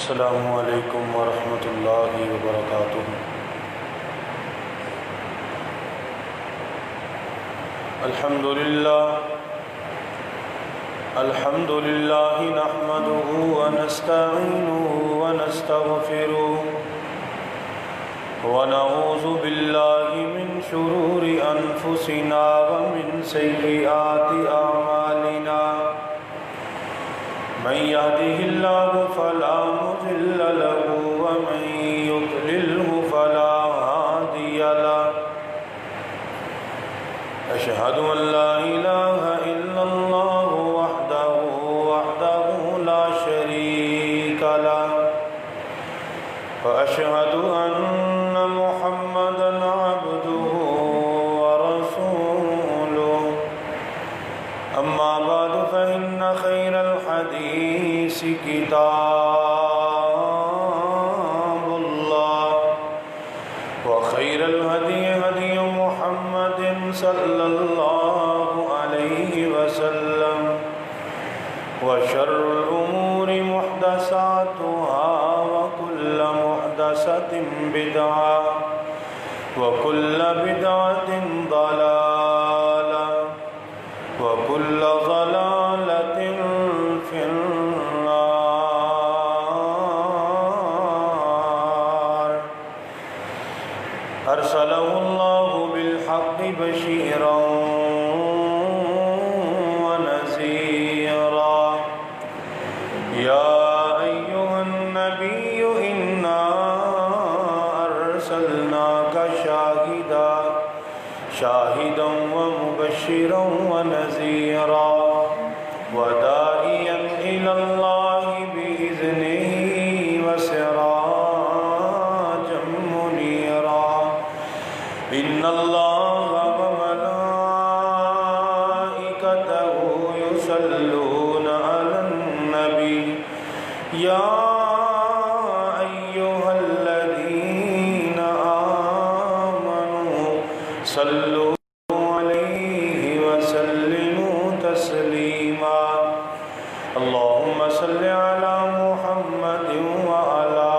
السلام علیکم ورحمۃ اللہ وبرکاتہ۔ الحمد للہ نحمده ونستعینه ونستغفره ونعوذ باللہ من شرور انفسنا ومن سیئات اعمالنا، من يهده الله فلا مضل له ومن يضلله فلا هادي له، أشهد أن لا إله إلا الله وحده لا شريك له، وأشهد أن محمدا عبده ورسوله، أما بعد فإن خير الحديث كتاب الله، وخير الهدي هدي محمد صلى الله عليه وسلم، وشر الأمور محدثاتها وكل محدثة بدعة وكل بدعة ضلالة وكل ضلالة في النار۔ أرسله الله بالحق بشيرا ونذيرا، يا أيها النبي إنا أرسلناك شاهدا ومبشرا ونذيرا وداعيا إلى الله بإذنه وسراجا منيرا، إن الله وملائكته يصلون على النبي، يا أيها الذين آمنوا صلوا عليه وسلموا تسليما، اللهم صل على محمد وعلى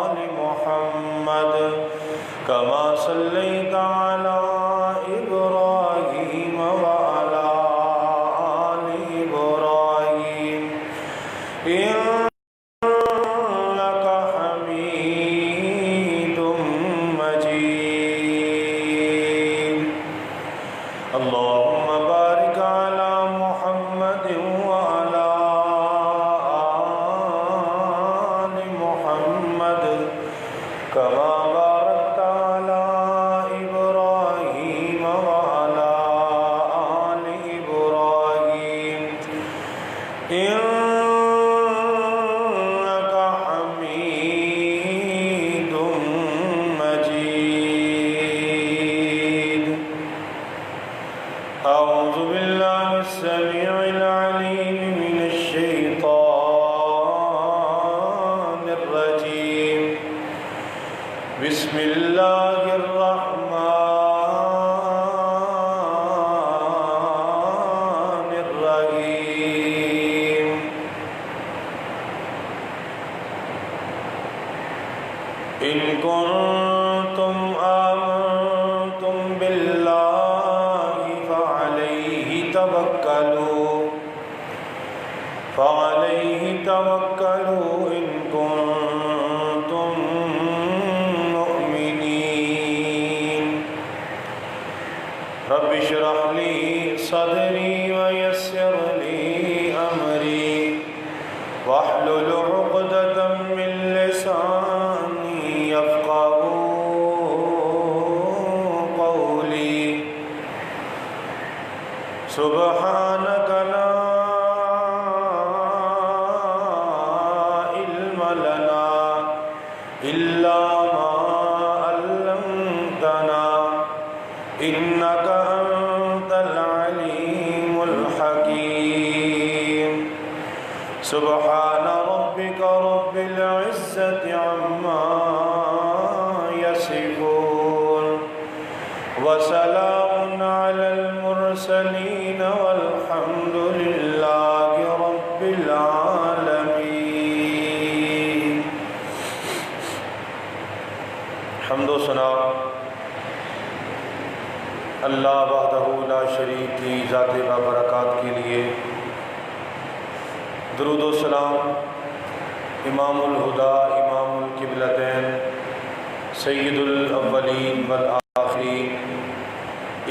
آل محمد كما صليت على إبراهيم وعلى آل إبراهيم إنك حميد مجيد، اللهم بارك على محمد وعلى آل محمد كما باركت على إبراهيم وعلى آل إبراهيم إنك حميد مجيد۔ أعوذ بالله السميع العليم من الشيطان الرجيم، بسم الله الرحمن الرحيم۔ إن كنتم آمنتم بالله فعليه توكلوا إن كنتم مؤمنين۔ رب اشرح لي صدري ويسر لي أمري واحلل عقدة من لساني يفقهوا قولي، سبحانك لا علم لنا إلا ما علمتنا إنك أنت العليم الحكيم، سبحان ربك رب العزة عما يصفون وسلام على المرسلين والحمد لله رب العالمين۔ ثنا اللہ وحدہ لا شریک کی ذات بابرکات کے لیے، درود و سلام امام الہدا امام القبلتین سید الاولین والآخرین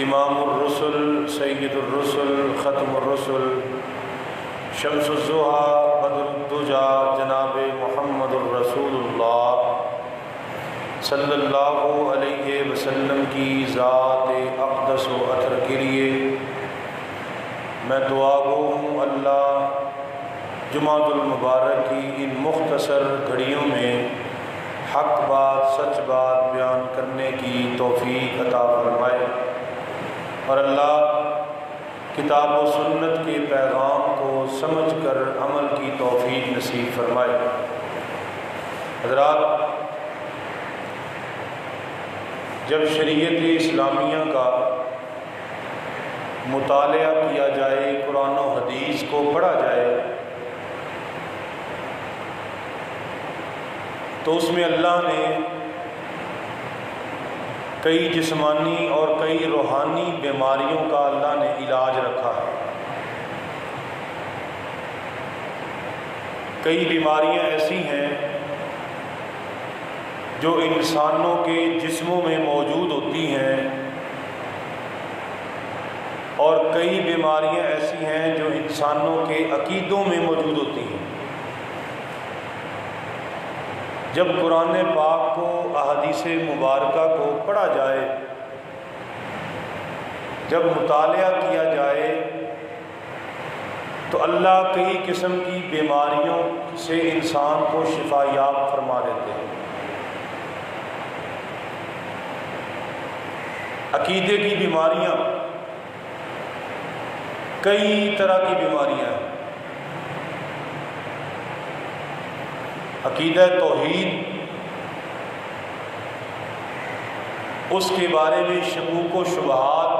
امام الرسل سید الرسل ختم الرسل شمس الضحیٰ بدر الدجا جناب محمد الرسول اللہ صلی اللہ علیہ وسلم کی ذات اقدس و اطہر کے لیے میں دعا گو ہوں اللہ جمعۃ المبارک کی ان مختصر گھڑیوں میں حق بات سچ بات بیان کرنے کی توفیق عطا فرمائے، اور اللہ کتاب و سنت کے پیغام کو سمجھ کر عمل کی توفیق نصیب فرمائے۔ حضرات، جب شریعت اسلامیہ کا مطالعہ کیا جائے، قرآن و حدیث کو پڑھا جائے، تو اس میں اللہ نے کئی جسمانی اور کئی روحانی بیماریوں کا اللہ نے علاج رکھا ہے۔ کئی بیماریاں ایسی ہیں جو انسانوں کے جسموں میں موجود ہوتی ہیں، اور کئی بیماریاں ایسی ہیں جو انسانوں کے عقیدوں میں موجود ہوتی ہیں۔ جب قرآن پاک کو، احادیث مبارکہ کو پڑھا جائے، جب مطالعہ کیا جائے، تو اللہ کئی قسم کی بیماریوں سے انسان کو شفا یاب فرما دیتے ہیں۔ عقیدے کی بیماریاں، کئی طرح کی بیماریاں ہیں۔ عقیدہ توحید، اس کے بارے میں شکوک و شبہات،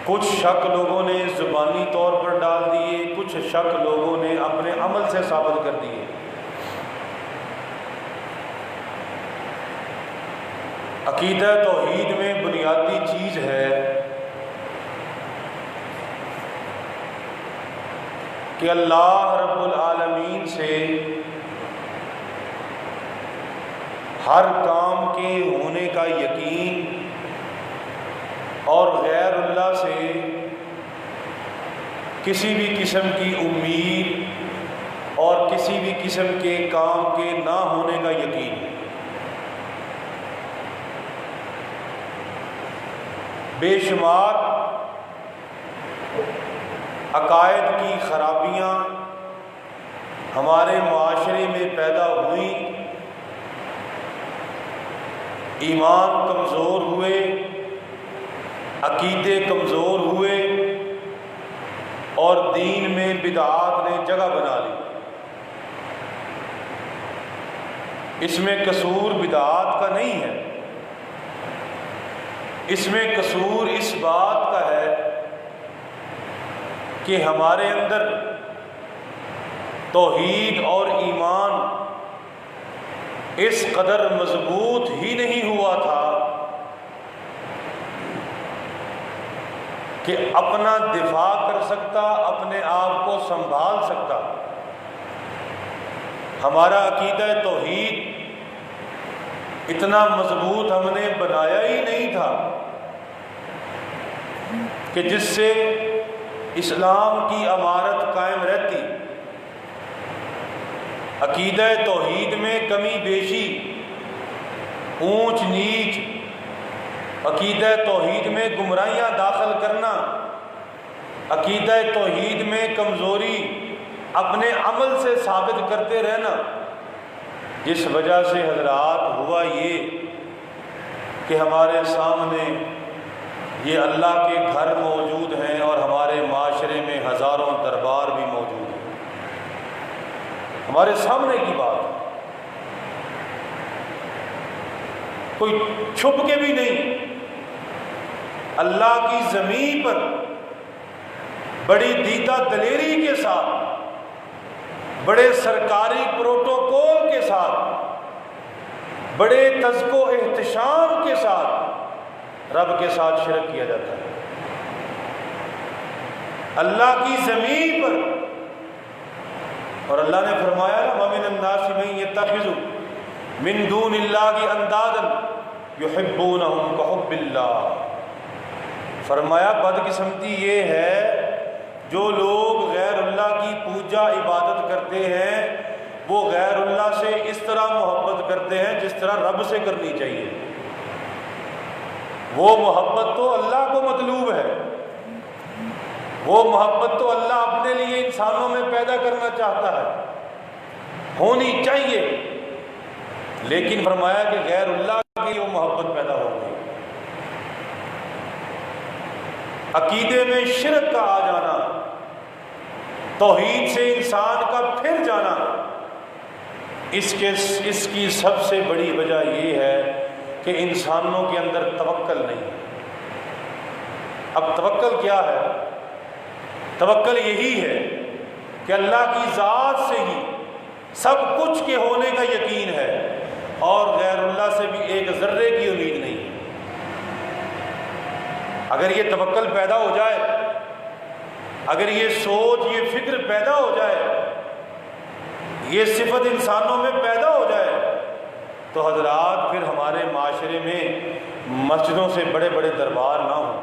کچھ شک لوگوں نے زبانی طور پر ڈال دیے، کچھ شک لوگوں نے اپنے عمل سے ثابت کر دیے۔ عقیدہ توحید میں بنیادی چیز ہے کہ اللہ رب العالمین سے ہر کام کے ہونے کا یقین، اور غیر اللہ سے کسی بھی قسم کی امید اور کسی بھی قسم کے کام کے نہ ہونے کا یقین۔ بے شمار عقائد کی خرابیاں ہمارے معاشرے میں پیدا ہوئیں، ایمان کمزور ہوئے، عقیدے کمزور ہوئے، اور دین میں بدعات نے جگہ بنا لی۔ اس میں قصور بدعات کا نہیں ہے، اس میں قصور اس بات کا ہے کہ ہمارے اندر توحید اور ایمان اس قدر مضبوط ہی نہیں ہوا تھا کہ اپنا دفاع کر سکتا، اپنے آپ کو سنبھال سکتا۔ ہمارا عقیدہ توحید اتنا مضبوط ہم نے بنایا ہی نہیں تھا کہ جس سے اسلام کی عمارت قائم رہتی۔ عقیدہ توحید میں کمی بیشی، اونچ نیچ، عقیدہ توحید میں گمراہیاں داخل کرنا، عقیدہ توحید میں کمزوری اپنے عمل سے ثابت کرتے رہنا، جس وجہ سے حضرات ہوا یہ کہ ہمارے سامنے یہ اللہ کے گھر موجود ہیں، اور ہمارے معاشرے میں ہزاروں دربار بھی موجود ہیں۔ ہمارے سامنے کی بات ہے، کوئی چھپ کے بھی نہیں۔ اللہ کی زمین پر بڑی دیدہ دلیری کے ساتھ، بڑے سرکاری پروٹوکول کے ساتھ بڑے تذک و احتشام کے ساتھ رب کے ساتھ شرک کیا جاتا ہے۔ اللہ کی زمین پر، اور اللہ نے فرمایا نا وَمِنَ النَّاسِ مَن يَتَّخِذُ مِن دُونِ اللَّهِ أَندَادًا يُحِبُّونَهُمْ كَحُبِّ اللَّهِ، فرمایا بدقسمتی یہ ہے جو لوگ غیر اللہ کی پوجا عبادت کرتے ہیں وہ غیر اللہ سے اس طرح محبت کرتے ہیں جس طرح رب سے کرنی چاہیے۔ وہ محبت تو اللہ کو مطلوب ہے، وہ محبت تو اللہ اپنے لیے انسانوں میں پیدا کرنا چاہتا ہے، ہونی چاہیے، لیکن فرمایا کہ غیر اللہ کے لیے وہ محبت پیدا ہو گئی۔ عقیدے میں شرک کا آ جانا، توحید سے انسان کا پھر جانا، اس کی سب سے بڑی وجہ یہ ہے کہ انسانوں کے اندر توکل نہیں ہے۔ اب توکل کیا ہے؟ توکل یہی ہے کہ اللہ کی ذات سے ہی سب کچھ کے ہونے کا یقین ہے اور غیر اللہ سے بھی ایک ذرے کی امید نہیں ہے۔ اگر یہ توکل پیدا ہو جائے، اگر یہ سوچ، یہ فکر پیدا ہو جائے، یہ صفت انسانوں میں پیدا ہو جائے، تو حضرات پھر ہمارے معاشرے میں مسجدوں سے بڑے بڑے دربار نہ ہوں،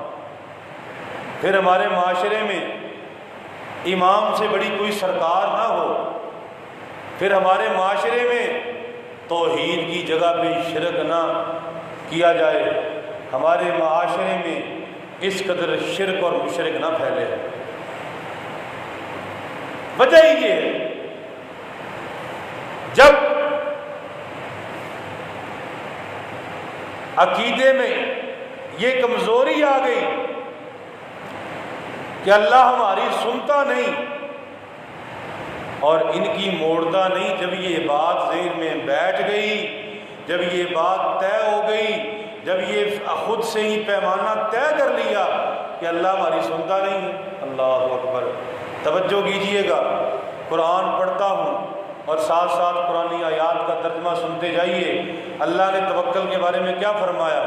پھر ہمارے معاشرے میں امام سے بڑی کوئی سرکار نہ ہو، پھر ہمارے معاشرے میں توحید کی جگہ پہ شرک نہ کیا جائے، ہمارے معاشرے میں اس قدر شرک اور مشرک نہ پھیلے۔ وجہ ہی یہ ہے، جب عقیدے میں یہ کمزوری آ گئی کہ اللہ ہماری سنتا نہیں اور ان کی موڑتا نہیں، جب یہ بات ذہن میں بیٹھ گئی، جب یہ بات طے ہو گئی، جب یہ خود سے ہی پیمانہ طے کر لیا کہ اللہ ہماری سنتا نہیں، اللہ اکبر۔ توجہ کیجئے گا، قرآن پڑھتا ہوں اور ساتھ ساتھ قرآنی آیات کا ترجمہ سنتے جائیے۔ اللہ نے توکل کے بارے میں کیا فرمایا؟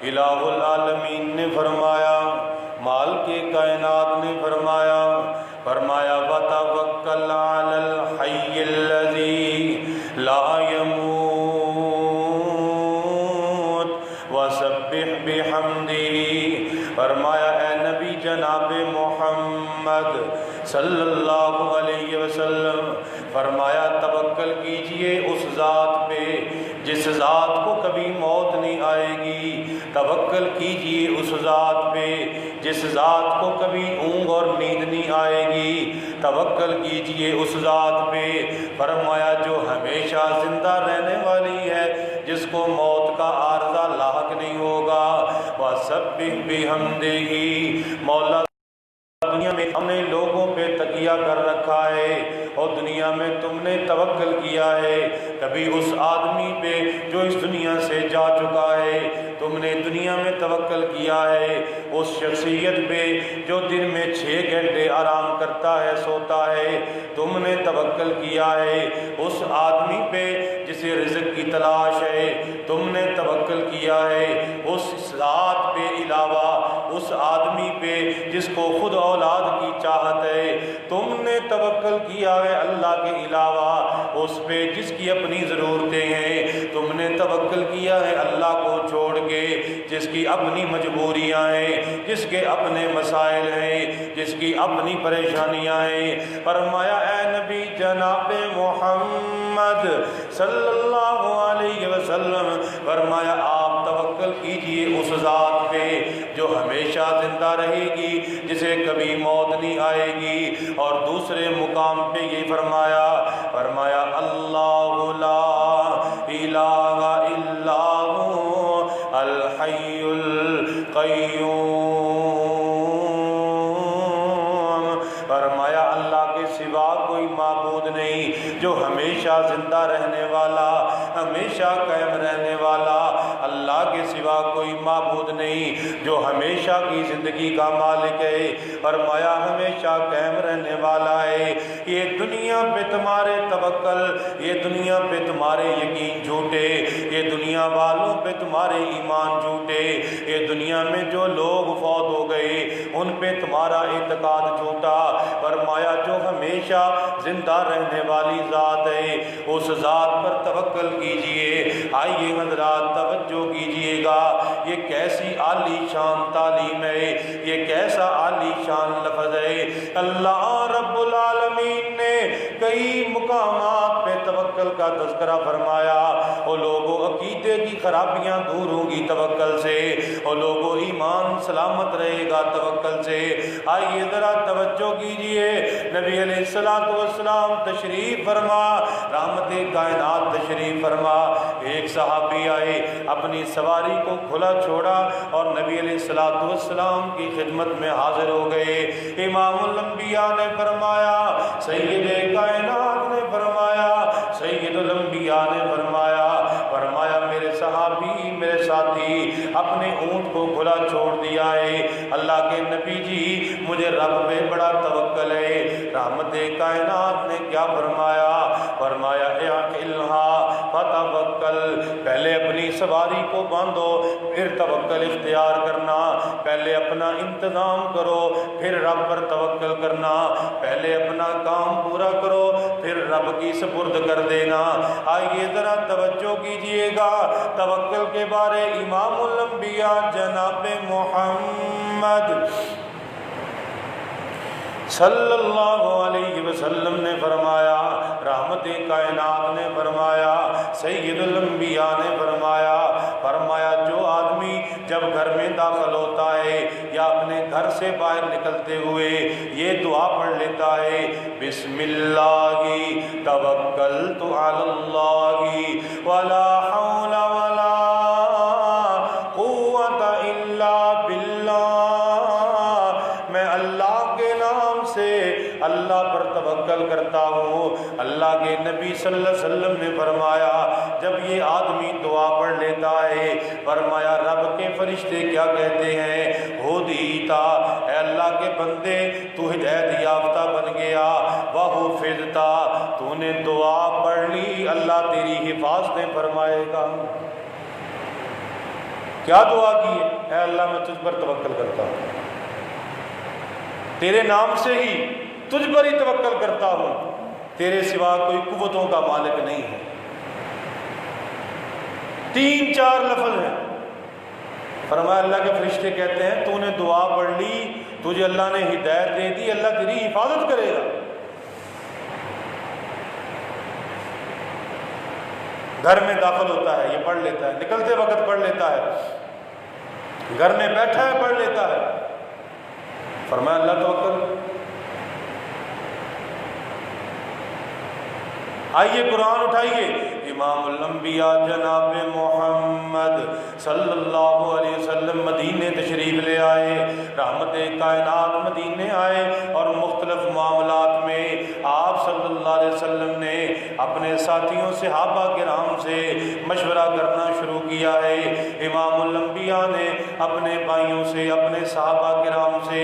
الہ العالمین نے فرمایا، مال کے کائنات نے فرمایا وَتَوَكَّلْ عَلَى الْحَيِّ الَّذِي لَا يَمُوتُ وَسَبِّحْ بِحَمْدِهِ، فرمایا اے نبی جناب محمد صلی اللہ علیہ وسلم، فرمایا توکل کیجئے اس ذات پہ جس ذات کو کبھی موت نہیں آئے گی، توکل کیجئے اس ذات پہ جس ذات کو کبھی اونگ اور نیند نہیں آئے گی، توکل کیجئے اس ذات پہ، فرمایا جو ہمیشہ زندہ رہنے والی ہے، جس کو موت کا عارضہ لاحق نہیں ہوگا۔ وَسَبِّحْ بِحَمْدِهِ، مولا دنیا میں ہم نے لوگوں پہ تکیہ کر رکھا ہے اور دنیا میں تم نے توکل کیا ہے، کبھی اس آدمی پہ جو اس دنیا سے جا چکا ہے، تم نے دنیا میں توکل کیا ہے، اس شخصیت پہ جو دن میں 6 گھنٹے آرام کرتا ہے، سوتا ہے، تم نے توکل کیا ہے، اس آدمی پہ جسے رزق کی تلاش ہے، تم نے توکل کیا ہے، اس ذات پہ علاوہ اس آدمی پہ جس کو خود اولاد کی چاہت ہے، تم نے توکل کیا ہے، اللہ کے علاوہ اس پہ جس کی اپنی ضرورتیں ہیں، تم نے توکل کیا ہے، اللہ کو چھوڑ کے جس کی اپنی مجبوریاں ہیں، جس کے اپنے مسائل ہیں، جس کی اپنی پریشانیاں ہیں۔ فرمایا اے نبی جناب محمد صلی اللہ علیہ وسلم، فرمایا آپ توکل کیجئے اس ذات پہ جو ہمیشہ زندہ رہے گی، جسے کبھی موت نہیں آئے گی۔ اور دوسرے مقام پہ یہ فرمایا اللہ لا الہ الا ہو الحی القیوم، فرمایا اللہ کے سوا کوئی معبود نہیں جو ہمیشہ زندہ رہنے والا، ہمیشہ قائم رہنے والا، اللہ کے سوا کوئی معبود نہیں جو ہمیشہ کی زندگی کا مالک ہے، فرمایا ہمیشہ قائم رہنے والا ہے۔ یہ دنیا پہ تمہارے توکل، یہ دنیا پہ تمہارے یقین جھوٹے، یہ دنیا والوں پہ تمہارے ایمان جھوٹے، یہ دنیا میں جو لوگ فوت ہو گئے ان پہ تمہارا اعتقاد جھوٹا۔ فرمایا جو ہمیشہ زندہ رہنے والی ذات ہے اس ذات پر توکل کیجئے۔ آئیے حضرات توجہ کیجئے گا، یہ کیسی عالی شان تعلیم ہے، یہ کیسا عالی شان لفظ ہے۔ اللہ رب العالمین نے کئی مقامات پہ توکل کا تذکرہ فرمایا۔ او لوگوں عقیدے کی خرابیاں دور ہوں گی توکل سے، او لوگوں ایمان سلامت رہے گا توکل سے۔ آئیے ذرا توجہ کیجئے، نبی علیہ السلام تشریف فرما، رحمت کائنات تشریف فرما۔ ایک صحابی آئے، اپنی سواری کو کھلا چھوڑا اور نبی علیہ السلام کی خدمت میں حاضر ہو گئے۔ امام الانبیاء نے فرمایا، سید کائنات نے فرمایا، سید الانبیاء نے فرمایا میرے صحابی میرے ساتھی اپنے اونٹ کو کھلا چھوڑ دیا ہے۔ اللہ کے نبی جی مجھے رب پہ بڑا توکل ہے۔ رحمت کائنات نے کیا فرمایا اعقلھا فتوکل، پہلے اپنی سواری کو باندھو پھر توکل اختیار کرنا، پہلے اپنا انتظام کرو پھر رب پر توکل کرنا، پہلے اپنا کام پورا کرو پھر رب کی سپرد کر دینا۔ آئیے ذرا توجہ کیجئے گا، توکل کے بارے امام الانبیاء جناب محمد صلی اللہ علیہ وسلم نے فرمایا، رحمت کائنات نے فرمایا، سید الانبیاء نے فرمایا جو آدمی جب گھر میں داخل ہوتا ہے یا اپنے گھر سے باہر نکلتے ہوئے یہ دعا پڑھ لیتا ہے، بسم اللہ توکلت علی اللہ ولا حول ولا قوت الا باللہ، میں اللہ کے نام سے اللہ پر توکل کرتا ہوں۔ اللہ کے نبی صلی اللہ علیہ وسلم نے فرمایا جب یہ آدمی دعا پڑھ لیتا ہے، فرمایا رب کے فرشتے کیا کہتے ہیں، ہدیتا، اے اللہ کے بندے تو ہدایت یافتہ بن گیا، وحفظتا، تو نے دعا پڑھ لی اللہ تیری حفاظتیں فرمائے گا۔ کیا دعا کی ہے؟ اے اللہ میں تجھ پر توکل کرتا ہوں، تیرے نام سے ہی تجھ پر ہی توکل کرتا ہوں، تیرے سوا کوئی قوتوں کا مالک نہیں ہے۔ 3-4 لفظ ہیں۔ فرمایا اللہ کے فرشتے کہتے ہیں تو نے دعا پڑھ لی، تجھے اللہ نے ہدایت دے دی، اللہ تیری حفاظت کرے گا۔ گھر میں داخل ہوتا ہے یہ پڑھ لیتا ہے، نکلتے وقت پڑھ لیتا ہے، گھر میں بیٹھا ہے پڑھ لیتا ہے۔ فرمایا اللہ توکل۔ آئیے قرآن اٹھائیے، امام الانبیاء جناب محمد صلی اللہ علیہ وسلم مدینے تشریف لے آئے، رحمت کائنات مدینے آئے اور مختلف معاملات میں آپ صلی اللہ علیہ وسلم نے اپنے ساتھیوں صحابہ کرام سے مشورہ کرنا شروع کیا ہے۔ امام الانبیاء نے اپنے بھائیوں سے اپنے صحابہ کرام سے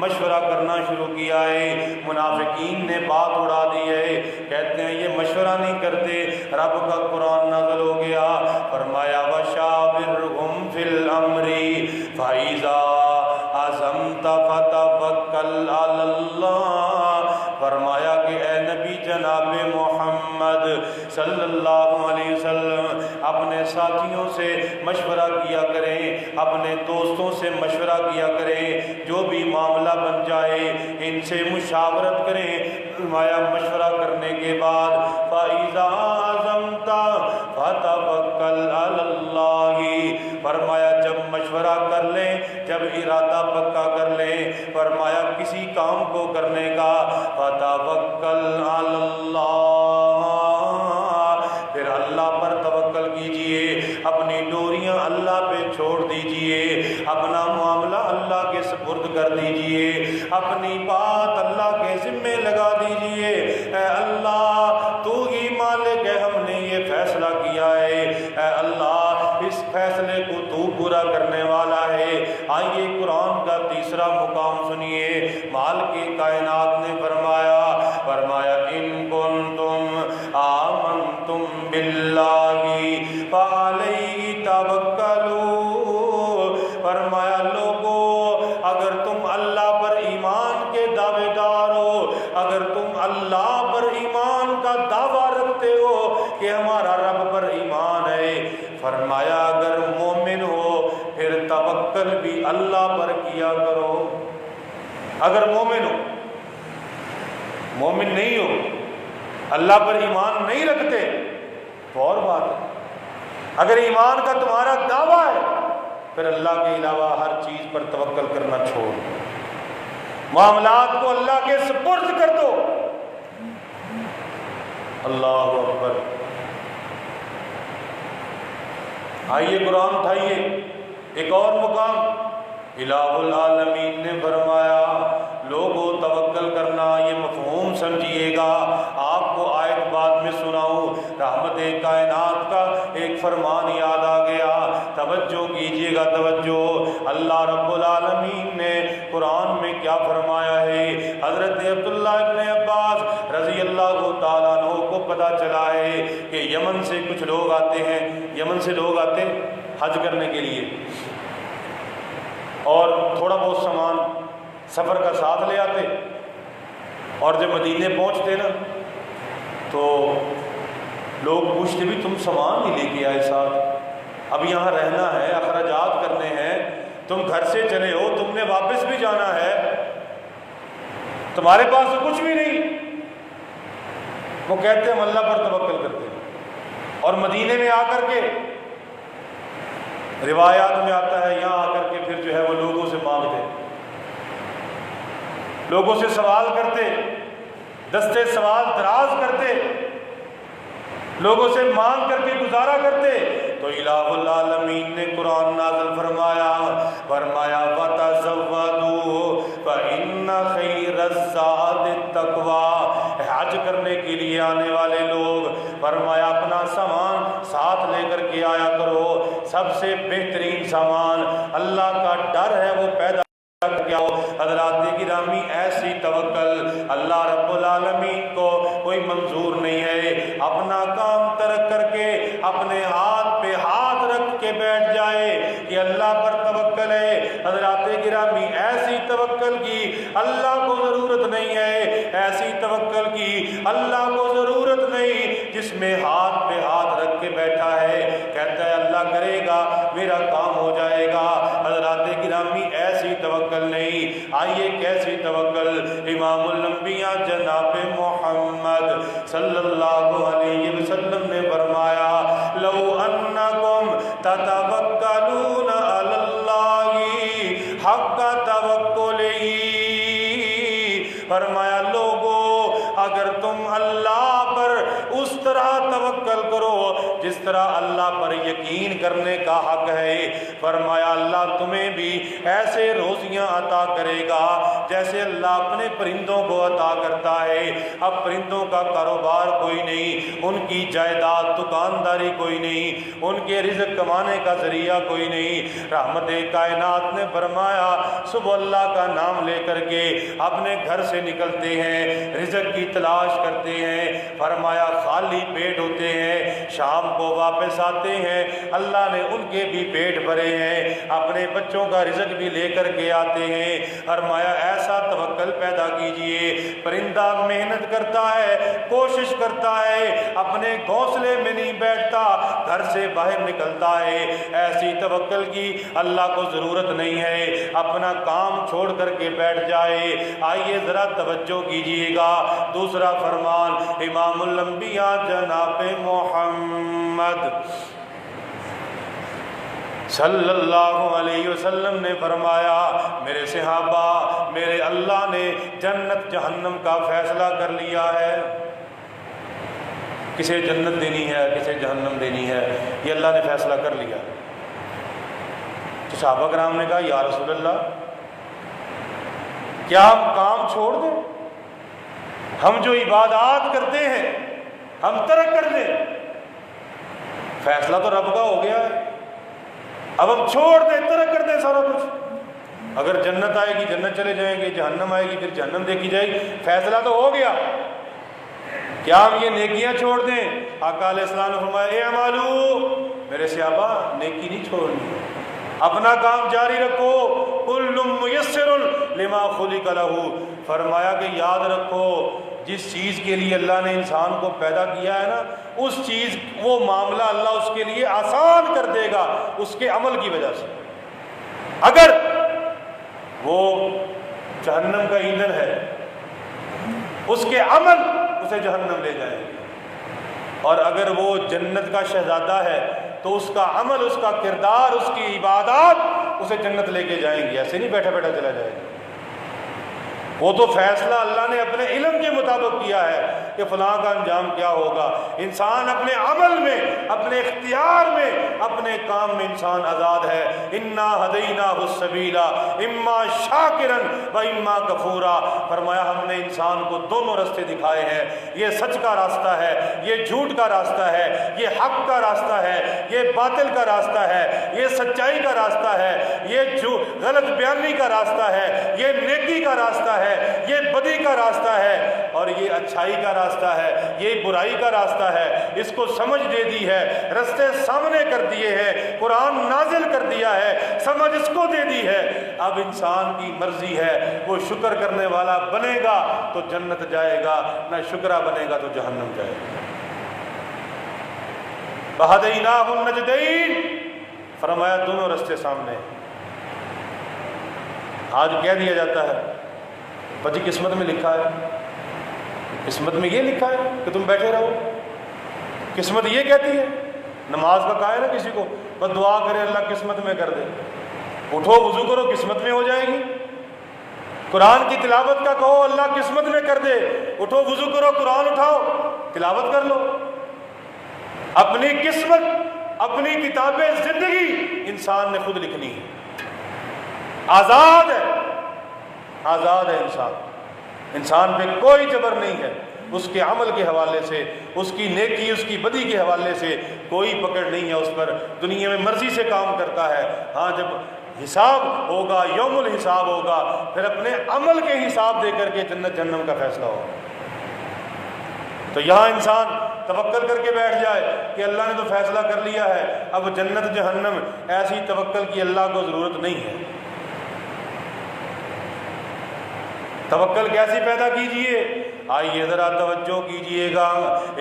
مشورہ کرنا شروع کیا ہے۔ منافقین نے بات اڑا دی ہے، کہتے ہیں یہ مشورہ نہیں کرتے، رب کا قرآن نازل ہو گیا، فرمایا وَشَاوِرْهُمْ فِي الْأَمْرِ فَإِذَا عَزَمْتَ فَتَوَكَّلْ عَلَى اللَّهِ، فرمایا کہ اے نبی جناب محمد صلی اللہ علیہ وسلم اپنے ساتھیوں سے مشورہ کیا کریں، اپنے دوستوں سے مشورہ کیا کریں، جو بھی معاملہ بن جائے ان سے مشاورت کریں۔ فرمایا مشورہ کرنے کے بعد فَإِذَا عَزَمْتَ فَتَوَكَّلْ عَلَى اللَّهِ، فرمایا جب مشورہ کر لیں، جب ارادہ پکا کر لیں، فرمایا کسی کام کو کرنے کا، فَتَوَكَّلْ عَلَى اللَّهِ، پھر اللہ پر توکل کیجئے، اپنی ڈوریاں اللہ پہ چھوڑ دیجئے، اپنا معاملہ اللہ کے سپرد کر دیجئے، اپنی بات اللہ کے ذمے لگا دیجئے۔ اے اللہ تو ہی مالک ہے، ہم نے یہ فیصلہ کیا ہے، اے اللہ اس فیصلے کہ ہمارا رب پر ایمان ہے۔ فرمایا اگر مومن ہو پھر توکل بھی اللہ پر کیا کرو۔ اگر مومن ہو، مومن نہیں ہو، اللہ پر ایمان نہیں رکھتے تو اور بات ہے۔ اگر ایمان کا تمہارا دعویٰ ہے پھر اللہ کے علاوہ ہر چیز پر توکل کرنا چھوڑ دو، معاملات کو اللہ کے سپرد کر دو۔ اللہ اکبر۔ آئیے قرآن اٹھائیے، ایک اور مقام الہ العالمین نے فرمایا لوگوں توکل کرنا یہ مفہوم سمجھیے گا۔ آپ کو آیت بعد میں سناؤں، رحمت کائنات کا ایک فرمان یاد آ گیا، توجہ کیجئے گا توجہ۔ اللہ رب العالمین نے قرآن میں کیا فرمایا ہے؟ حضرت عبداللہ ابن عباس رضی اللہ تعالیٰ عنہ کو پتہ چلا ہے کہ یمن سے کچھ لوگ آتے ہیں، یمن سے لوگ آتے حج کرنے کے لیے، اور تھوڑا بہت سامان سفر کا ساتھ لے آتے، اور جب مدینے پہنچتے نا تو لوگ پوچھتے بھی تم سامان نہیں لے کے آئے ساتھ، اب یہاں رہنا ہے، اخراجات کرنے ہیں، تم گھر سے چلے ہو، تم نے واپس بھی جانا ہے، تمہارے پاس تو کچھ بھی نہیں۔ وہ کہتے ہیں ہم اللہ پر توکل کرتے ہیں، اور مدینے میں آ کر کے روایات میں آتا ہے یہاں آ کر کے پھر جو ہے وہ لوگوں سے مانگتے، لوگوں سے سوال کرتے، دستے سوال دراز کرتے، لوگوں سے مانگ کر کے گزارا کرتے۔ تو الہ العالمین نے قرآن نازل فرمایا وَتَزَوَّدُوا فَإِنَّ خَيْرَ الزَّادِ التَّقْوَىٰ۔ حج کرنے کے لیے آنے والے لوگ فرمایا اپنا سامان ساتھ لے کر کے آیا کرو، سب سے بہترین سامان اللہ کا ڈر ہے وہ پیدا کیا ہو۔ حضرات گرامی ایسی توکل اللہ رب العالمین کو کوئی منظور نہیں ہے۔ اپنا کام ترک کر کے اپنے ہاتھ پہ ہاتھ رکھ کے بیٹھ جائے کہ اللہ پر توکل ہے۔ حضرات گرامی ایسی توکل کی اللہ کو ضرورت نہیں ہے، ایسی توکل کی اللہ کو ضرورت نہیں جس میں ہاتھ پہ ہاتھ رکھ کے بیٹھا ہے، کہتا ہے اللہ کرے گا میرا کام ہو جائے گا۔ حضرات گرامی ایسی توکل نہیں۔ آئیے کیسی توکل؟ امام الانبیاء جناب محمد صلی اللہ علیہ وسلم نے فرمایا لو انکم تتوکلون علی اللہ حق توکلہ، فرمایا لوگو اگر تم اللہ پر اس طرح توکل کرو جس طرح اللہ پر یقین کرنے کا حق ہے، فرمایا اللہ تمہیں بھی ایسے روزیاں عطا کرے گا جیسے اللہ اپنے پرندوں کو عطا کرتا ہے۔ اب پرندوں کا کاروبار کوئی نہیں، ان کی جائیداد دکانداری کوئی نہیں، ان کے رزق کمانے کا ذریعہ کوئی نہیں۔ رحمت کائنات نے فرمایا صبح اللہ کا نام لے کر کے اپنے گھر سے نکلتے ہیں، رزق کی تلاش کرتے ہیں، فرمایا خالی پیٹ ہوتے ہیں، شام کو واپس آتے ہیں، اللہ نے ان کے بھی پیٹ بھرے ہیں، اپنے بچوں کا رزق بھی لے کر کے آتے ہیں۔ فرمایا ایسا توکل پیدا کیجئے۔ پرندہ محنت کرتا ہے، کوشش کرتا ہے، اپنے گھونسلے میں نہیں بیٹھتا، گھر سے باہر نکلتا ہے، ایسی توکل کی اللہ کو ضرورت نہیں ہے، اپنا کام چھوڑ کر کے بیٹھ جائے۔ آئیے ذرا توجہ کیجئے گا، دوسرا فرمان امام الانبیاء جناب محمد صلی اللہ علیہ وسلم نے فرمایا میرے صحابہ، میرے اللہ نے جنت جہنم کا فیصلہ کر لیا ہے، کسے جنت دینی ہے کسے جہنم دینی ہے یہ اللہ نے فیصلہ کر لیا۔ تو صحابہ کرام نے کہا یا رسول اللہ کیا ہم کام چھوڑ دیں، ہم جو عبادات کرتے ہیں ہم ترک کر دیں؟ فیصلہ تو رب کا ہو گیا ہے، اب ہم چھوڑ دیں، ترک کر دیں سارا کچھ؟ اگر جنت آئے گی جنت چلے جائیں گے، جہنم آئے گی پھر جہنم دیکھی جائے گی، فیصلہ تو ہو گیا، کیا ہم یہ نیکیاں چھوڑ دیں؟ آقا علیہ السلام نے فرمایا اے عمالو، میرے صحابہ نیکی نہیں چھوڑنی، اپنا کام جاری رکھو، کل میسر لما خلق لہ، فرمایا کہ یاد رکھو جس چیز کے لیے اللہ نے انسان کو پیدا کیا ہے نا، اس چیز وہ معاملہ اللہ اس کے لیے آسان کر دے گا اس کے عمل کی وجہ سے۔ اگر وہ جہنم کا ایندھن ہے، اس کے عمل اسے جہنم لے جائیں گے، اور اگر وہ جنت کا شہزادہ ہے تو اس کا عمل، اس کا کردار، اس کی عبادات اسے جنت لے کے جائیں گی، ایسے نہیں بیٹھا بیٹھا چلا جائے گا۔ وہ تو فیصلہ اللہ نے اپنے علم کے مطابق کیا ہے کہ فلاں کا انجام کیا ہوگا۔ انسان اپنے عمل میں، اپنے اختیار میں، اپنے کام میں انسان آزاد ہے۔ انا ہدیناہ السبیل اما شاکرا و اما کفورا، فرمایا ہم نے انسان کو دونوں راستے دکھائے ہیں، یہ سچ کا راستہ ہے، یہ جھوٹ کا راستہ ہے، یہ حق کا راستہ ہے، یہ باطل کا راستہ ہے، یہ سچائی کا راستہ ہے، یہ غلط بیانی کا راستہ ہے، یہ نیکی کا راستہ ہے، یہ بدی کا راستہ ہے، اور یہ اچھائی کا راستہ ہے، یہ برائی کا راستہ ہے۔ اس کو سمجھ دے دی ہے، رستے سامنے کر دیے ہیں، قرآن نازل کر دیا ہے، سمجھ اس کو دے دی ہے۔ اب انسان کی مرضی ہے، وہ شکر کرنے والا بنے گا تو جنت جائے گا، نہ شکرہ بنے گا تو جہنم جائے گا۔ وَهَدَيْنَاهُ النَّجْدَيْنِ، فرمایا دونوں رستے سامنے۔ آج کہہ دیا جاتا ہے بجی قسمت میں لکھا ہے، قسمت میں یہ لکھا ہے کہ تم بیٹھے رہو، قسمت یہ کہتی ہے۔ نماز کا کہا ہے نا کسی کو، بس دعا کرے اللہ قسمت میں کر دے، اٹھو وضو کرو قسمت میں ہو جائے گی۔ قرآن کی تلاوت کا کہو اللہ قسمت میں کر دے، اٹھو وضو کرو قرآن اٹھاؤ تلاوت کر لو۔ اپنی قسمت، اپنی کتاب زندگی انسان نے خود لکھنی ہے، آزاد ہے، آزاد ہے انسان، انسان پہ کوئی جبر نہیں ہے، اس کے عمل کے حوالے سے، اس کی نیکی اس کی بدی کے حوالے سے کوئی پکڑ نہیں ہے اس پر، دنیا میں مرضی سے کام کرتا ہے۔ ہاں جب حساب ہوگا، یوم الحساب ہوگا، پھر اپنے عمل کے حساب دے کر کے جنت جہنم کا فیصلہ ہوگا۔ تو یہاں انسان توکل کر کے بیٹھ جائے کہ اللہ نے تو فیصلہ کر لیا ہے، اب جنت جہنم، ایسی توکل کی اللہ کو ضرورت نہیں ہے۔ توکل کیسی پیدا کیجئے؟ آئیے ذرا توجہ کیجئے گا،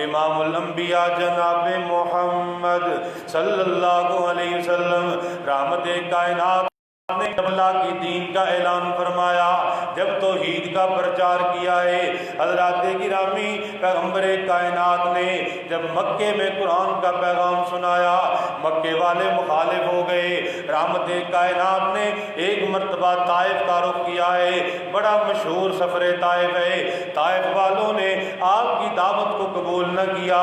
امام الانبیاء جناب محمد صلی اللہ علیہ وسلم رحمت کائنات نے جب اللہ کی دین کا اعلان فرمایا، جب توحید کا پرچار کیا ہے، حضرات گرامی پیغمبر کائنات نے جب مکے میں قرآن کا پیغام سنایا، مکے والے مخالف ہو گئے۔ رحمت کائنات نے ایک مرتبہ طائف کا رخ کیا ہے، بڑا مشہور سفر طائف ہے۔ طائف والوں نے آپ کی دعوت کو قبول نہ کیا،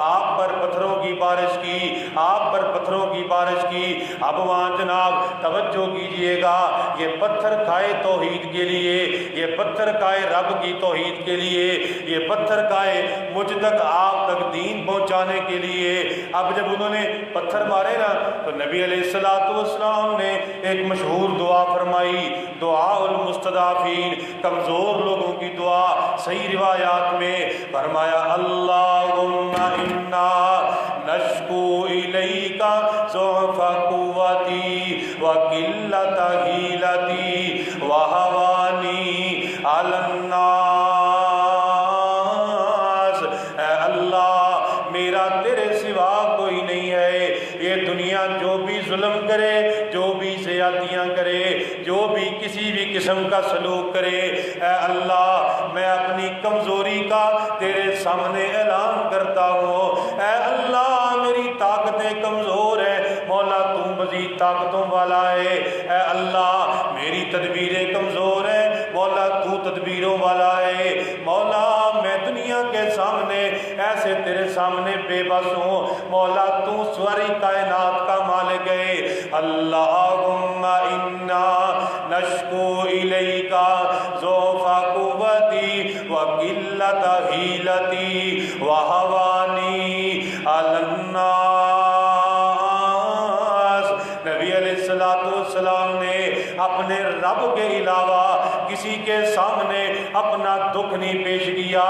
آپ پر پتھروں کی بارش کی، آپ پر پتھروں کی بارش کی۔ اب وہاں جناب توجہ کیجیے گا، یہ پتھر کھائے توحید کے لیے، یہ پتھر کھائے رب کی توحید کے لیے، یہ پتھر کھائے مجھ تک آپ تک دین پہنچانے کے لیے۔ اب جب انہوں نے پتھر مارے نا تو نبی علیہ السلام نے ایک مشہور دعا فرمائی، دعا المستضعفین، کمزور لوگوں کی دعا۔ صحیح روایات میں فرمایا اللہم انا نشکو الیک ضعف قوتی وقلت حیلتی وہوانی علی الناس۔ اے اللہ میرا تیرے سوا کوئی نہیں ہے، یہ دنیا جو بھی ظلم کرے، جو بھی زیادتیاں کرے، جو بھی کسی بھی قسم کا سلوک کرے، اے اللہ میں اپنی کمزوری کا تیرے سامنے اعلان کرتا ہوں۔ اے اللہ میری طاقتیں کمزور ہیں، مولا تو مزید طاقتوں والا ہے۔ اے اللہ میری تدبیریں کمزور ہیں، مولا تو تدبیروں والا ہے۔ مولا میں دنیا کے سامنے ایسے تیرے سامنے بے بس ہوں، مولا تو ساری کائنات کا مالک ہے۔ اللہم انا نشکو الیک ضعف قوتی وقلت حیلتی وہوانی علی الناس۔ نبی علیہ السلام نے اپنے رب کے علاوہ کسی کے سامنے اپنا دکھ نہیں پیش کیا،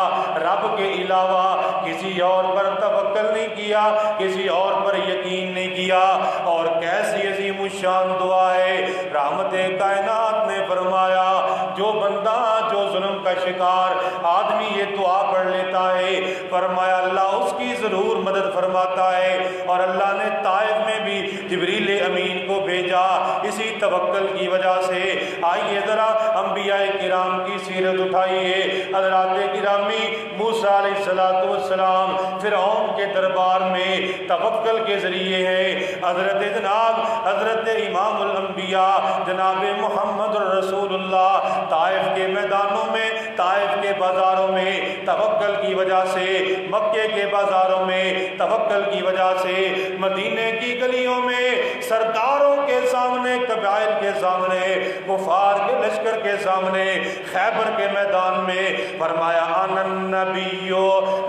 رب کے علاوہ کسی اور پر توکل نہیں کیا، کسی اور پر یقین نہیں کیا۔ اور کیسی عظیم الشان دعا ہے۔ رحمت کائنات نے فرمایا جو بندہ جو ظلم کا شکار آدمی لیے دعا پڑھ لیتا ہے۔ فرمایا اللہ اس کی ضرور مدد فرماتا ہے۔ اور اللہ نے طائف میں بھی جبریل امین کو بھیجا اسی توکل کی وجہ سے۔ آئیے ذرا انبیاء کرام کی سیرت اٹھائیے۔ حضرات گرامی موسیٰ علیہ السلام فرعون کے دربار میں توکل کے ذریعے ہیں۔ حضرت جناب حضرت امام الانبیاء جناب محمد رسول اللہ طائف کے میدانوں میں، طائف کے بازاروں میں توکل کی وجہ سے، مکے کے بازاروں میں توکل کی وجہ سے، مدینے کی گلیوں میں سرداروں کے سامنے، قبائل کے سامنے، کفار کے لشکر کے سامنے، خیبر کے میدان میں فرمایا انا النبی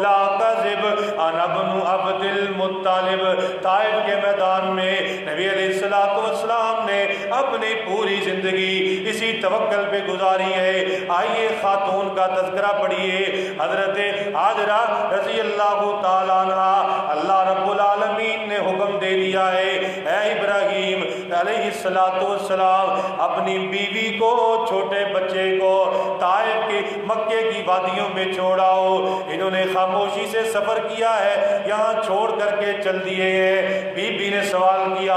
لا کذب انا ابن عبد المطلب۔ طائف کے میدان میں نبی علیہ السلام نے اپنی پوری زندگی اسی توکل پہ گزاری ہے۔ آئیے خاتون کا تذکرہ پڑھیے، حضرت ہاجرہ رضی اللہ تعالیٰ عنہ، اللہ رب العالمین نے حکم دے دیا ہے اے ابراہیم علیہ السلام اپنی بیوی کو، چھوٹے بچے کو طائف کی مکے کی وادیوں میں چھوڑاؤ۔ انہوں نے خاموشی سے سفر کیا ہے، یہاں چھوڑ کر کے چل دیے ہیں۔ بی بی نے سوال کیا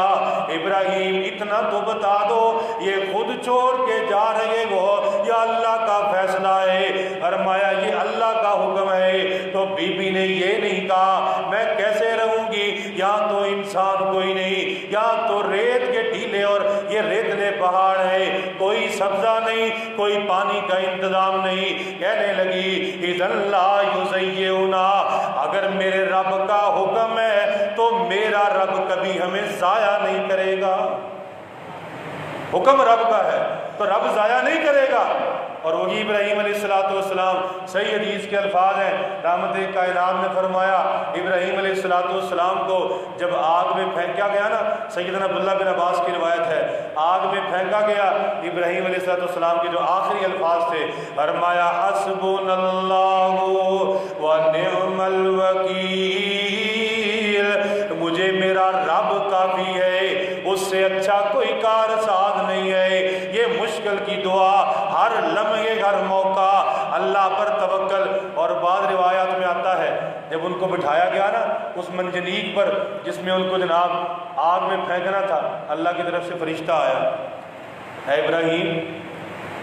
ابراہیم اتنا تو بتا دو یہ خود چھوڑ کے جا رہے ہو یا اللہ کا فیصلہ ہے؟ فرمایا یہ اللہ کا حکم ہے۔ تو بی بی نے یہ نہیں کہا میں کیسے رہوں گی، یہاں تو انسان کوئی نہیں، یہاں تو ریت کے ٹیلے اور یہ ریتلے پہاڑ ہے، کوئی سبزہ نہیں، کوئی پانی کا انتظام نہیں۔ کہنے لگی اذن لا یضیعنا، اگر میرے رب کا حکم ہے تو میرا رب کبھی ہمیں ضائع نہیں کرے گا۔ حکم رب کا ہے تو رب ضائع نہیں کرے گا۔ اور وہی ابراہیم علیہ السلام صحیح حدیث کے الفاظ ہیں، رحمت کائنات نے فرمایا ابراہیم علیہ السلام کو جب آگ میں پھینکا گیا نا، سیدنا عبداللہ بن عباس کی روایت ہے، آگ میں پھینکا گیا ابراہیم علیہ السلام کے جو آخری الفاظ تھے، فرمایا حسبنا اللہ ونعم الوکیل، مجھے میرا رب کافی ہے، اس سے اچھا کوئی کارساز نہیں ہے۔ یہ مشکل کی دعا، ہر لمحے ہر موقع اللہ پر توکل۔ اور بعض روایات میں آتا ہے جب ان کو بٹھایا گیا نا اس منجنیق پر جس میں ان کو جناب آگ میں پھینکنا تھا، اللہ کی طرف سے فرشتہ آیا، اے ابراہیم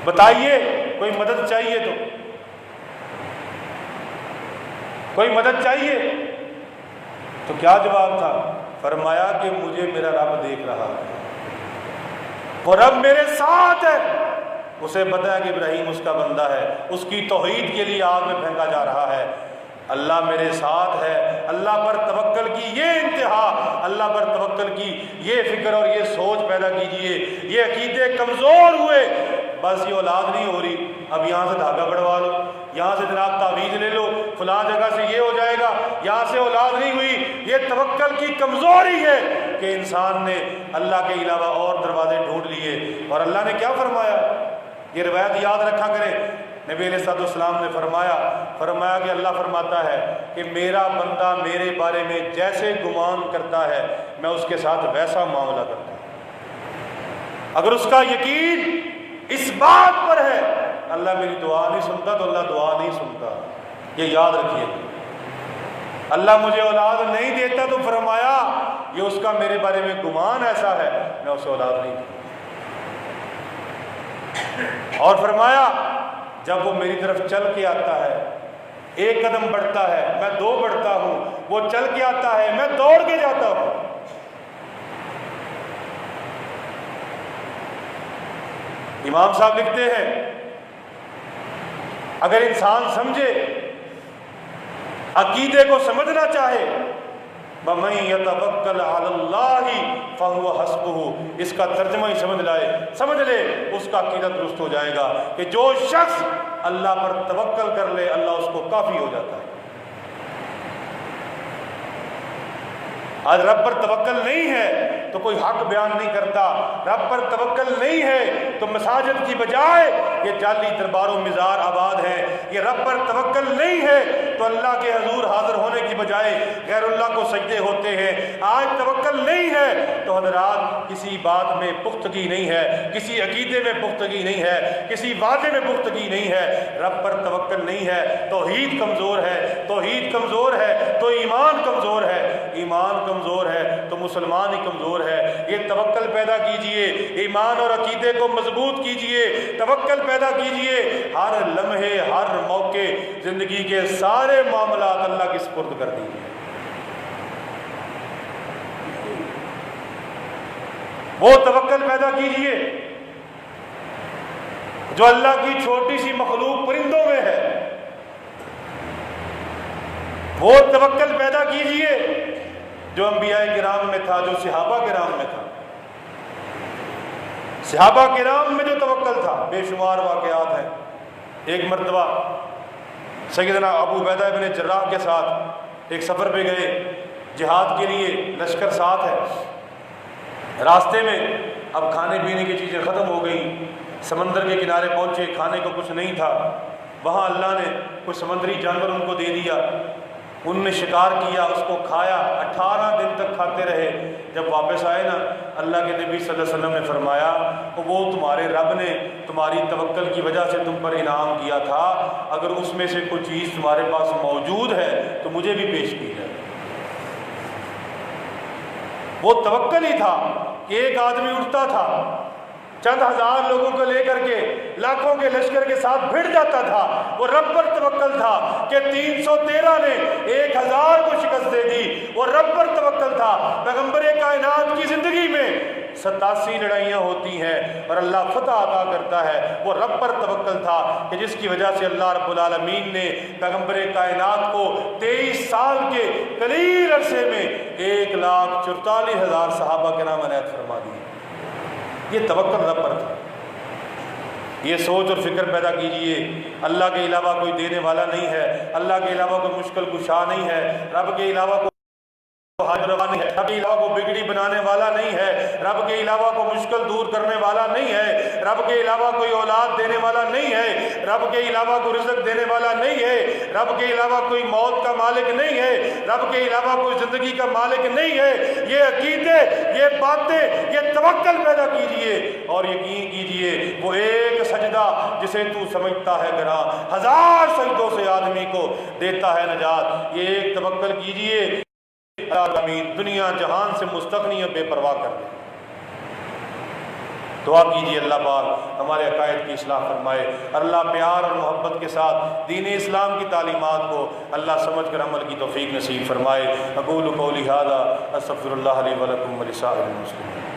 بتائیے کوئی مدد چاہیے تو، کوئی مدد چاہیے تو کیا جواب تھا؟ فرمایا کہ مجھے میرا رب دیکھ رہا ہے، وہ رب میرے ساتھ ہے، اسے پتہ ہے کہ ابراہیم اس کا بندہ ہے، اس کی توحید کے لیے آگ میں پھینکا جا رہا ہے، اللہ میرے ساتھ ہے۔ اللہ پر توکل کی یہ انتہا، اللہ پر توکل کی یہ فکر اور یہ سوچ پیدا کیجئے۔ یہ عقیدے کمزور ہوئے، بس یہ اولاد نہیں ہو رہی، اب یہاں سے دھاگا بڑھوا لو، یہاں سے جناب تعویذ لے لو، فلاں جگہ سے یہ ہو جائے گا، یہاں سے اولاد نہیں ہوئی۔ یہ توکل کی کمزوری ہے کہ انسان نے اللہ کے علاوہ اور دروازے ڈھونڈ لیے۔ اور اللہ نے کیا فرمایا، یہ روایت یاد رکھا کریں، نبی علیہ السلام نے فرمایا کہ اللہ فرماتا ہے کہ میرا بندہ میرے بارے میں جیسے گمان کرتا ہے میں اس کے ساتھ ویسا معاملہ کرتا ہوں۔ اگر اس کا یقین اس بات پر ہے اللہ میری دعا نہیں سنتا تو اللہ دعا نہیں سنتا، یہ یاد رکھیے۔ اللہ مجھے اولاد نہیں دیتا تو فرمایا یہ اس کا میرے بارے میں گمان ایسا ہے میں اسے اولاد نہیں دیتا۔ اور فرمایا جب وہ میری طرف چل کے آتا ہے، ایک قدم بڑھتا ہے میں دو بڑھتا ہوں، وہ چل کے آتا ہے میں دوڑ کے جاتا ہوں۔ امام صاحب لکھتے ہیں اگر انسان سمجھے، عقیدے کو سمجھنا چاہے، وَمَن يَتَوَكَّلْ عَلَى اللَّهِ فَهُوَ حَسْبُهُ، اس کا ترجمہ ہی سمجھ لے اس کا عقیدہ درست ہو جائے گا کہ جو شخص اللہ پر توکل کر لے اللہ اس کو کافی ہو جاتا ہے۔ آج رب پر توکل نہیں ہے تو کوئی حق بیان نہیں کرتا، رب پر توکل نہیں ہے تو مساجد کی بجائے یہ جعلی دربار و مزار آباد ہیں، یہ رب پر توکل نہیں ہے تو اللہ کے حضور حاضر ہونے کی بجائے غیر اللہ کو سجدے ہوتے ہیں۔ آج توکل نہیں ہے تو حضرات کسی بات میں پختگی نہیں ہے، کسی عقیدے میں پختگی نہیں ہے، کسی وعدے میں پختگی نہیں ہے، رب پر توکل نہیں ہے، توحید کمزور ہے، توحید کمزور ہے تو ایمان کمزور ہے، ایمان کمزور ہے تو مسلمان ہی کمزور ہے۔ یہ توکل پیدا کیجئے، ایمان اور عقیدے کو مضبوط کیجئے، توکل پیدا کیجئے، ہر لمحے ہر موقع زندگی کے سارے معاملات اللہ کے سپرد کر دیجئے۔ وہ توکل پیدا کیجئے جو اللہ کی چھوٹی سی مخلوق پرندوں میں ہے، وہ توکل پیدا کیجئے جو انبیاء کرام میں تھا، جو صحابہ کرام میں تھا۔ صحابہ کرام میں جو توکل تھا بے شمار واقعات ہیں۔ ایک مرتبہ سیدنا ابو عبیدہ ابن جراح کے ساتھ ایک سفر پہ گئے، جہاد کے لیے لشکر ساتھ ہے۔ راستے میں اب کھانے پینے کی چیزیں ختم ہو گئی، سمندر کے کنارے پہنچے، کھانے کو کچھ نہیں تھا۔ وہاں اللہ نے کوئی سمندری جانور ان کو دے دیا، ان نے شکار کیا، اس کو کھایا، 18 دن تک کھاتے رہے۔ جب واپس آئے نا، اللہ کے نبی صلی اللہ علیہ وسلم نے فرمایا وہ تمہارے رب نے تمہاری توکل کی وجہ سے تم پر انعام کیا تھا، اگر اس میں سے کوئی چیز تمہارے پاس موجود ہے تو مجھے بھی پیش کی جائے۔ وہ توکل ہی تھا کہ ایک آدمی اٹھتا تھا، چند ہزار لوگوں کو لے کر کے لاکھوں کے لشکر کے ساتھ بھیڑ جاتا تھا۔ وہ رب پر توکل تھا کہ 313 نے 1000 کو شکست دے دی، وہ رب پر توکل تھا۔ پیغمبر کائنات کی زندگی میں 87 لڑائیاں ہوتی ہیں اور اللہ فتح عطا کرتا ہے، وہ رب پر توکل تھا کہ جس کی وجہ سے اللہ رب العالمین نے پیغمبر کائنات کو 23 سال کے قلیل عرصے میں 1,44,000 صحابہ کے نام عنایت فرما دیے۔ یہ توکل رب پر تھا۔ یہ سوچ اور فکر پیدا کیجئے، اللہ کے علاوہ کوئی دینے والا نہیں ہے، اللہ کے علاوہ کوئی مشکل کشا نہیں ہے، رب کے علاوہ کوئی رب کے علاوہ کو بگڑی بنانے والا نہیں ہے، رب کے علاوہ کو مشکل دور کرنے والا نہیں ہے، رب کے علاوہ کوئی اولاد دینے والا نہیں ہے، رب کے علاوہ کوئی رزق دینے والا نہیں ہے، رب کے علاوہ کوئی موت کا مالک نہیں ہے، رب کے علاوہ کوئی زندگی کا مالک نہیں ہے۔ یہ عقیدے، یہ باتیں، یہ توکل پیدا کیجئے اور یقین کیجئے وہ ایک سجدہ جسے تو سمجھتا ہے گراں، 1000 سجدوں سے آدمی کو دیتا ہے نجات۔ یہ ایک توکل کیجئے، دنیا جہان سے مستغنی اور بے پرواہ کر دے۔ دعا کیجئے اللہ پاک ہمارے عقائد کی اصلاح فرمائے، اللہ پیار اور محبت کے ساتھ دین اسلام کی تعلیمات کو اللہ سمجھ کر عمل کی توفیق نصیب فرمائے۔ اقول قولی ھذا استغفر اللہ لی ولکم ولسائر المسلمین۔